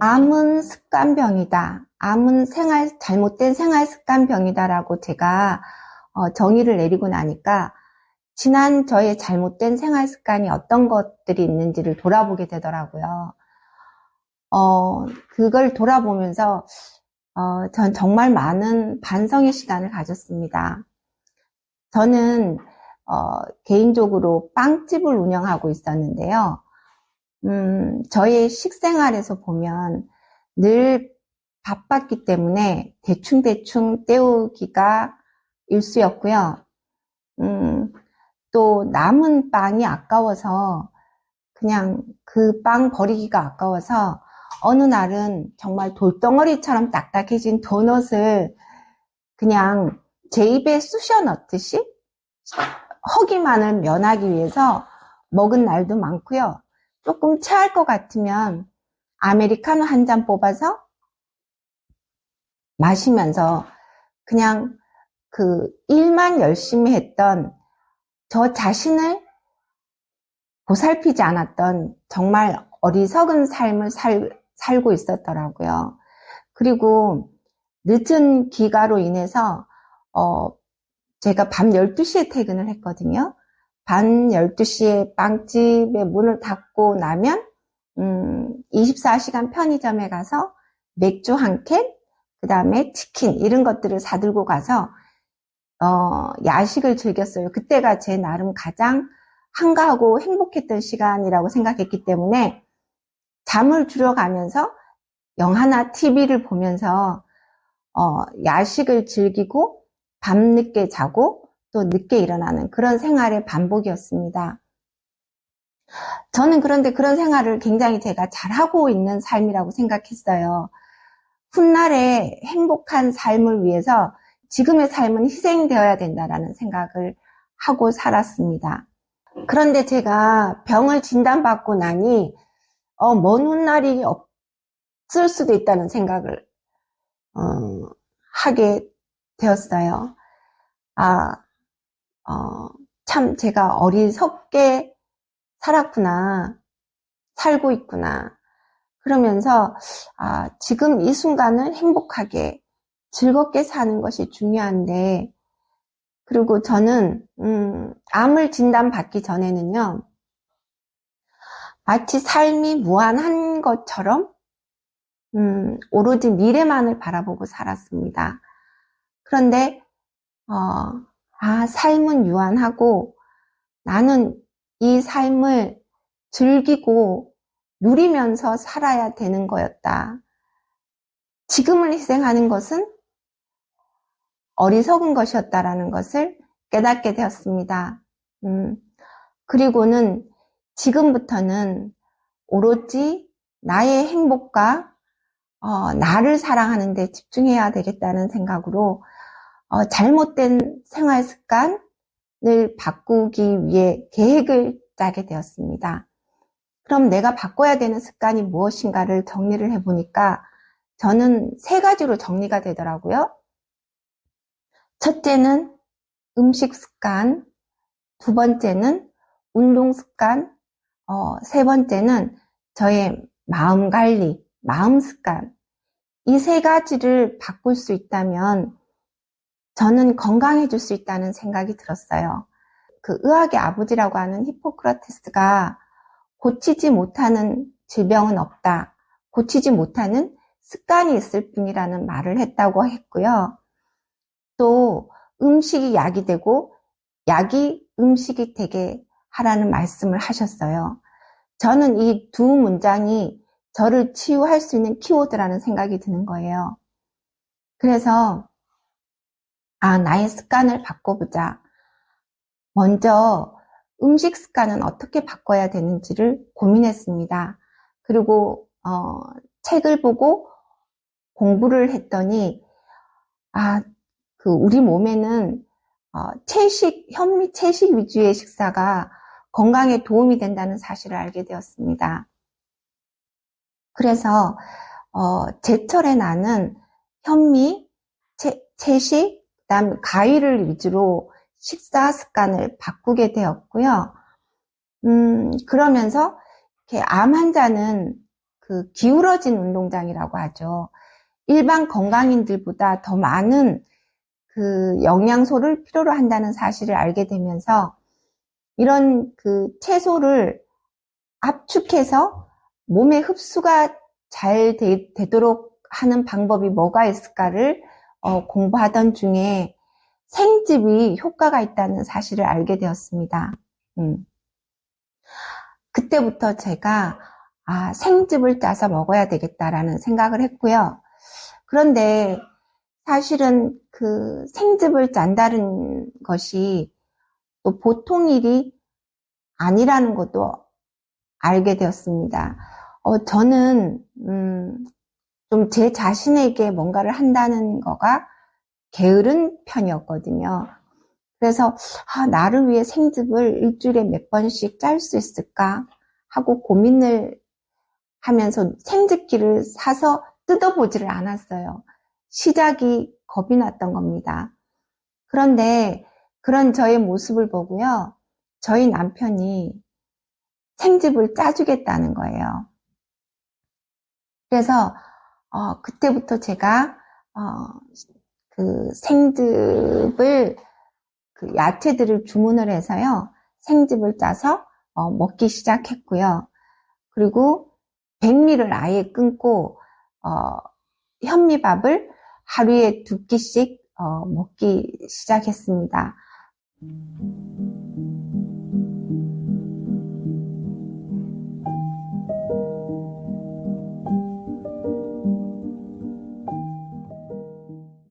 암은 습관병이다. 암은 잘못된 생활 습관병이다라고 제가 정의를 내리고 나니까 지난 저의 잘못된 생활 습관이 어떤 것들이 있는지를 돌아보게 되더라고요. 그걸 돌아보면서 전 정말 많은 반성의 시간을 가졌습니다. 저는 개인적으로 빵집을 운영하고 있었는데요. 저의 식생활에서 보면 늘 바빴기 때문에 대충 때우기가 일쑤였고요. 또 남은 빵이 아까워서 그냥 그 빵 버리기가 아까워서 어느 날은 정말 돌덩어리처럼 딱딱해진 도넛을 그냥 제 입에 쑤셔 넣듯이 허기만을 면하기 위해서 먹은 날도 많고요. 조금 체할 것 같으면 아메리카노 한 잔 뽑아서 마시면서 그냥 그 일만 열심히 했던 저 자신을 보살피지 않았던 정말 어리석은 삶을 살고 있었더라고요. 그리고 늦은 귀가로 인해서 제가 밤 12시에 퇴근을 했거든요. 밤 12시에 빵집의 문을 닫고 나면 24시간 편의점에 가서 맥주 한 캔, 그 다음에 치킨 이런 것들을 사들고 가서 야식을 즐겼어요. 그때가 제 나름 가장 한가하고 행복했던 시간이라고 생각했기 때문에 잠을 줄여가면서 영화나 TV를 보면서 야식을 즐기고 밤늦게 자고 또 늦게 일어나는 그런 생활의 반복이었습니다. 저는 그런데 그런 생활을 굉장히 제가 잘하고 있는 삶이라고 생각했어요. 훗날의 행복한 삶을 위해서 지금의 삶은 희생되어야 된다라는 생각을 하고 살았습니다. 그런데 제가 병을 진단받고 나니 먼 훗날이 없을 수도 있다는 생각을 하게 되었어요. 참 제가 어리석게 살았구나, 살고 있구나. 그러면서 지금 이 순간을 행복하게 즐겁게 사는 것이 중요한데, 그리고 저는 암을 진단받기 전에는요, 마치 삶이 무한한 것처럼 오로지 미래만을 바라보고 살았습니다. 그런데 삶은 유한하고 나는 이 삶을 즐기고 누리면서 살아야 되는 거였다. 지금을 희생하는 것은 어리석은 것이었다라는 것을 깨닫게 되었습니다. 그리고는 지금부터는 오로지 나의 행복과 나를 사랑하는 데 집중해야 되겠다는 생각으로 잘못된 생활 습관을 바꾸기 위해 계획을 짜게 되었습니다. 그럼 내가 바꿔야 되는 습관이 무엇인가를 정리를 해보니까 저는 3가지로 정리가 되더라고요. 첫째는 음식 습관, 2번째는 운동 습관, 3번째는 저의 마음 관리, 마음 습관. 이 3가지를 바꿀 수 있다면 저는 건강해질 수 있다는 생각이 들었어요. 그 의학의 아버지라고 하는 히포크라테스가 고치지 못하는 질병은 없다. 고치지 못하는 습관이 있을 뿐이라는 말을 했다고 했고요. 또 음식이 약이 되고 약이 음식이 되게 하라는 말씀을 하셨어요. 저는 이 2 문장이 저를 치유할 수 있는 키워드라는 생각이 드는 거예요. 그래서 나의 습관을 바꿔보자. 먼저 음식 습관은 어떻게 바꿔야 되는지를 고민했습니다. 그리고 책을 보고 공부를 했더니 우리 몸에는 현미 채식 위주의 식사가 건강에 도움이 된다는 사실을 알게 되었습니다. 그래서 제철에 나는 현미, 채식, 그다음 과일을 위주로 식사 습관을 바꾸게 되었고요. 그러면서 이렇게 암 환자는 그 기울어진 운동장이라고 하죠. 일반 건강인들보다 더 많은 그 영양소를 필요로 한다는 사실을 알게 되면서 이런 그 채소를 압축해서 몸에 흡수가 잘 되도록 하는 방법이 뭐가 있을까를 공부하던 중에 생즙이 효과가 있다는 사실을 알게 되었습니다. 그때부터 제가 생즙을 짜서 먹어야 되겠다라는 생각을 했고요. 그런데 사실은 그 생즙을 짠다는 것이 또 보통 일이 아니라는 것도 알게 되었습니다. 저는 좀 제 자신에게 뭔가를 한다는 거가 게으른 편이었거든요. 그래서 나를 위해 생즙을 일주일에 몇 번씩 짤 수 있을까 하고 고민을 하면서 생즙기를 사서 뜯어보지를 않았어요. 시작이 겁이 났던 겁니다. 그런데 그런 저의 모습을 보고요. 저희 남편이 생즙을 짜주겠다는 거예요. 그래서 그때부터 제가 그 생즙을 그 야채들을 주문을 해서요. 생즙을 짜서 먹기 시작했고요. 그리고 백미를 아예 끊고 현미밥을 하루에 2끼씩 먹기 시작했습니다.